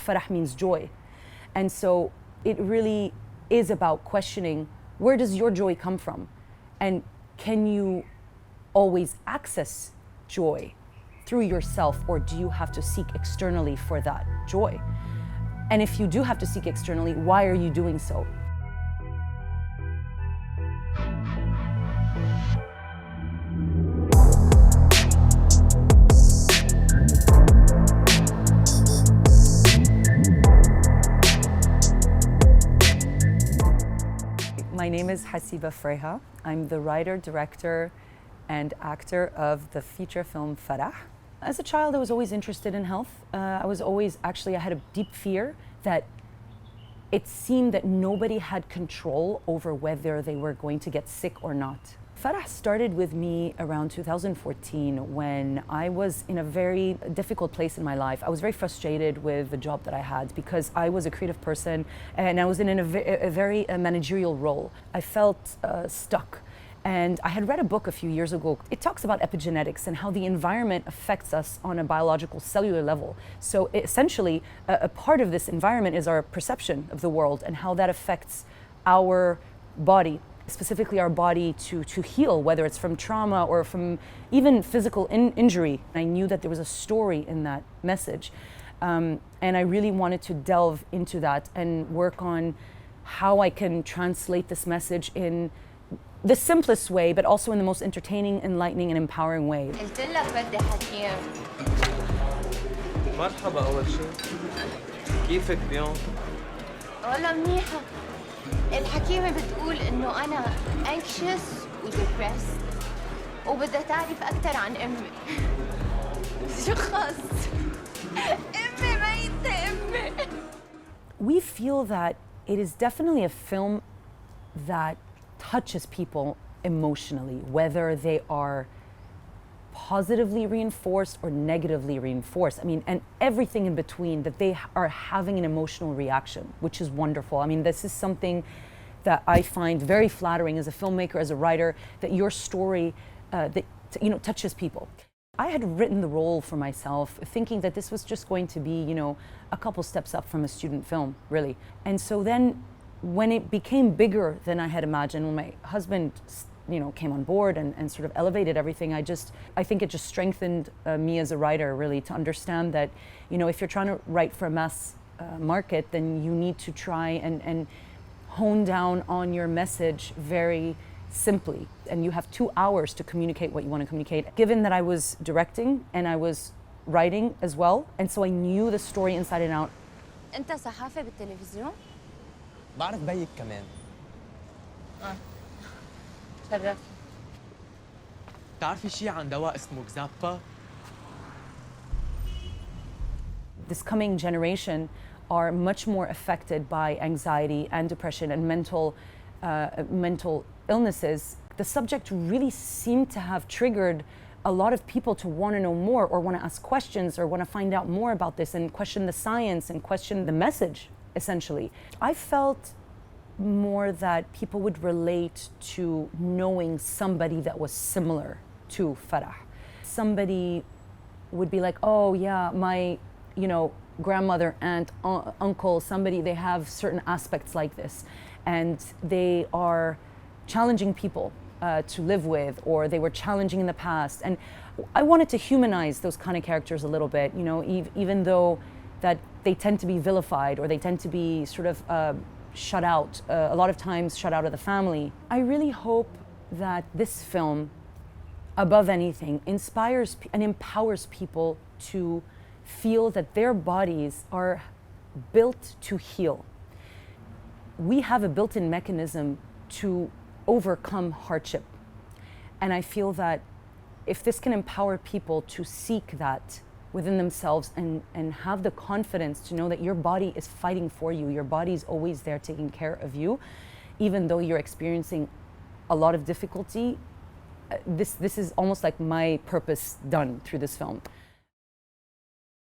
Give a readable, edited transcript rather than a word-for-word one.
Farah means joy. And so it really is about questioning, where does your joy come from? And can you always access joy through yourself, or do you have to seek externally for that joy? And if you do have to seek externally, why are you doing so? My name is Hassiba Freiha. I'm the writer, director, and actor of the feature film Farah. As a child, I was always interested in health. I had a deep fear that it seemed that nobody had control over whether they were going to get sick or not. Farah started with me around 2014 when I was in a very difficult place in my life. I was very frustrated with the job that I had because I was a creative person and I was in a very managerial role. I felt stuck. And I had read a book a few years ago. It talks about epigenetics and how the environment affects us on a biological cellular level. So essentially, a part of this environment is our perception of the world and how that affects our body, specifically our body to heal, whether it's from trauma or from even physical injury. I knew that there was a story in that message. And I really wanted to delve into that and work on how I can translate this message in the simplest way, but also in the most entertaining, enlightening, and empowering way. قلت لك بدي حكيم. مرحبا أول شيء. كيفك اليوم؟ والله منيحة. الحكيمة بتقول إنه أنا anxious و depressed وبدها تعرف أكثر عن أمي. شو خص؟ أمي ميتة أمي. We feel that it is definitely a film that touches people emotionally, whether they are positively reinforced or negatively reinforced. I mean, and everything in between, that they are having an emotional reaction, which is wonderful. I mean, this is something that I find very flattering as a filmmaker, as a writer, that your story touches people. I had written the role for myself, thinking that this was just going to be, a couple steps up from a student film, really. And so then when it became bigger than I had imagined, when my husband, came on board and sort of elevated everything, I think it just strengthened me as a writer, really, to understand that, if you're trying to write for a mass market, then you need to try and hone down on your message very simply. And you have 2 hours to communicate what you want to communicate. Given that I was directing and I was writing as well, and so I knew the story inside and out. أنت صحافة بالتلفزيون؟ بعرف بيك كمان. شرفت. بتعرفي شي عن دواء اسمه كزابا؟ This coming generation are much more affected by anxiety and depression and mental illnesses. The subject really seemed to have triggered a lot of people to want to know more or want to ask questions or want to find out more about this and question the science and question the message. Essentially, I felt more that people would relate to knowing somebody that was similar to Farah. Somebody would be like, oh yeah, my, grandmother, aunt, uncle, somebody, they have certain aspects like this, and they are challenging people to live with, or they were challenging in the past. And I wanted to humanize those kind of characters a little bit, even though that they tend to be vilified or they tend to be sort of shut out, a lot of times shut out of the family. I really hope that this film, above anything, inspires and empowers people to feel that their bodies are built to heal. We have a built-in mechanism to overcome hardship. And I feel that if this can empower people to seek that within themselves and have the confidence to know that your body is fighting for you, your body is always there taking care of you, even though you're experiencing a lot of difficulty, this is almost like my purpose done through this film.